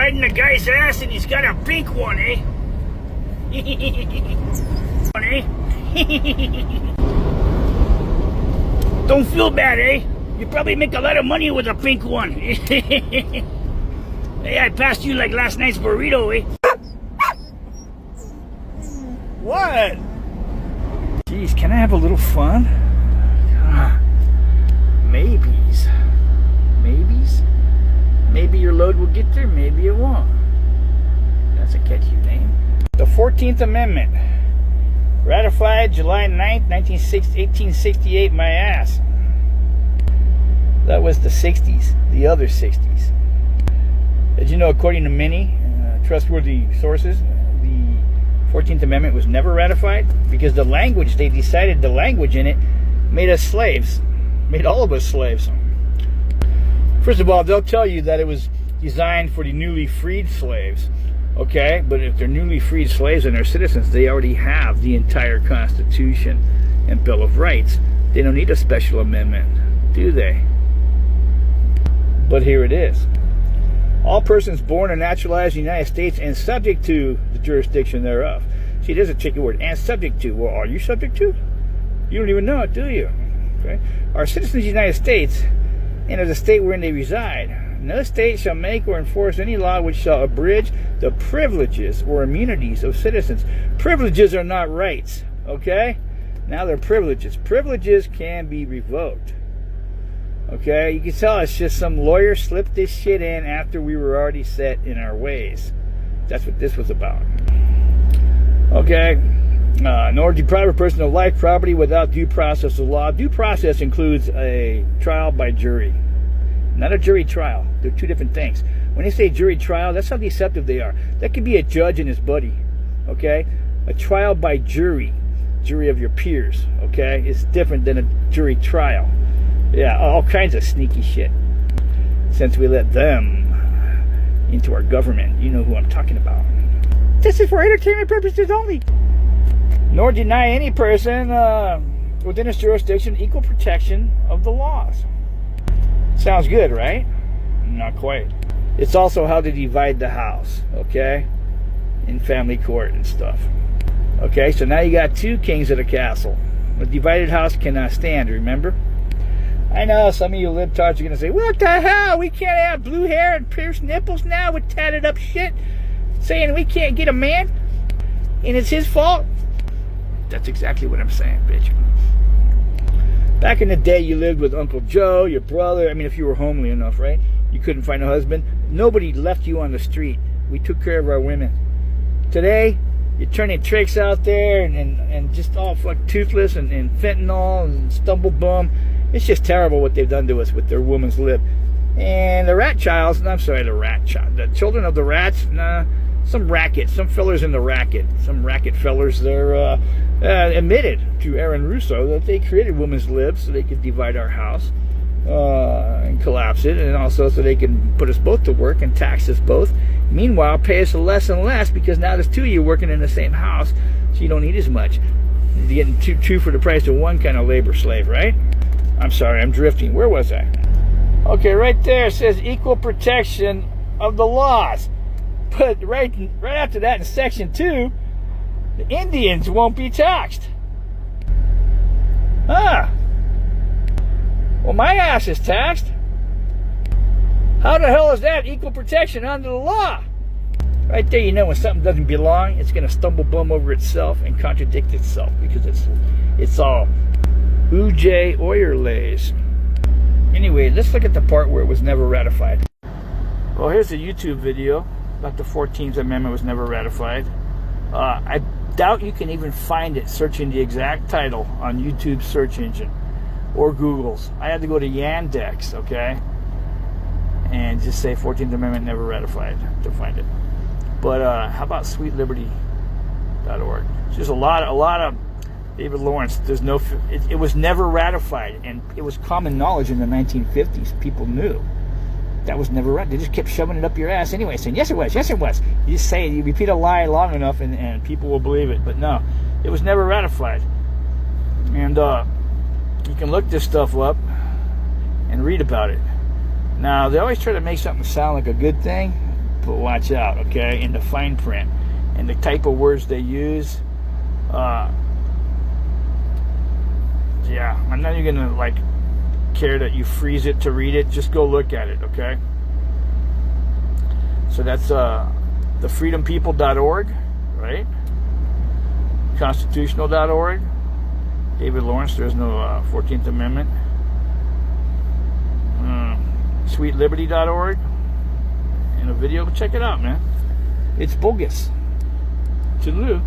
riding a guy's ass and he's got a pink one, eh? Don't feel bad, eh? You probably make a lot of money with a pink one. Hey, I passed you like last night's burrito, eh? What? Jeez, can I have a little fun? Maybes. Maybes? Maybe your load will get there, maybe it won't. That's a catchy name. The 14th Amendment. Ratified July 9th, 1868, my ass. That was the 60s, the other 60s. As you know, according to many trustworthy sources, the 14th Amendment was never ratified because the language, they decided the language in it made us slaves, made all of us slaves. First of all, they'll tell you that it was designed for the newly freed slaves, okay? But if they're newly freed slaves and they're citizens, they already have the entire Constitution and Bill of Rights. They don't need a special amendment, do they? But here it is. All persons born or naturalized in the United States and subject to the jurisdiction thereof. See, there's a tricky word. And subject to. Well, are you subject to? You don't even know it, do you? Okay. Are citizens of the United States and of the state wherein they reside. No state shall make or enforce any law which shall abridge the privileges or immunities of citizens. Privileges are not rights, okay? Now they're privileges. Privileges can be revoked. Okay, you can tell it's just some lawyer slipped this shit in after we were already set in our ways. That's what this was about. Okay, nor deprive a person of life, property without due process of law. Due process includes a trial by jury, not a jury trial. They're two different things. When they say jury trial, that's how deceptive they are. That could be a judge and his buddy. Okay, a trial by jury, jury of your peers. Okay, is different than a jury trial. Yeah, all kinds of sneaky shit. Since we let them into our government, you know who I'm talking about. This is for entertainment purposes only. Nor deny any person within its jurisdiction equal protection of the laws. Sounds good, right? Not quite. It's also how to divide the house, okay? In family court and stuff. Okay, so now you got two kings of the castle. A divided house cannot stand, remember? I know some of you libtards are going to say, what the hell? We can't have blue hair and pierced nipples now with tatted up shit saying we can't get a man and it's his fault. That's exactly what I'm saying, bitch. Back in the day, you lived with Uncle Joe, your brother. I mean, if you were homely enough, right? You couldn't find a husband. Nobody left you on the street. We took care of our women. Today, you're turning tricks out there and just all fucking toothless and fentanyl and stumble bum. It's just terrible what they've done to us with their woman's lib. And the rat childs, I'm sorry, the children of the rats, some racket, some fellers in the racket, some racket fellers, they're admitted to Aaron Russo that they created women's libs so they could divide our house and collapse it, and also so they can put us both to work and tax us both. Meanwhile, pay us less and less because now there's two of you working in the same house, so you don't need as much. You're getting two for the price of one kind of labor slave, right? I'm sorry, I'm drifting. Where was I? Okay, right there it says equal protection of the laws. But right after that in section 2, the Indians won't be taxed. Well, my ass is taxed. How the hell is that equal protection under the law? Right there, you know when something doesn't belong, it's going to stumble bum over itself and contradict itself because it's all Uj Oyerlays. Anyway, let's look at the part where it was never ratified. Well, here's a YouTube video about the 14th Amendment was never ratified. I doubt you can even find it searching the exact title on YouTube's search engine or Google's. I had to go to Yandex, okay, and just say 14th Amendment never ratified to find it. But how about sweetliberty.org? There's a lot of David Lawrence. There's no. It was never ratified, and it was common knowledge in the 1950s. People knew that was never right. They just kept shoving it up your ass anyway, saying yes it was, yes it was. You just say it, you repeat a lie long enough, and people will believe it. But no, it was never ratified. And you can look this stuff up and read about it. Now they always try to make something sound like a good thing, But watch out, okay, in the fine print. And the type of words they use, yeah, I'm not even gonna like care that you freeze it to read it. Just go look at it, okay? So that's thefreedompeople.org, right? Constitutional.org. David Lawrence, there's no 14th Amendment. Sweetliberty.org. In a video, check it out, man. It's bogus. Toodaloo.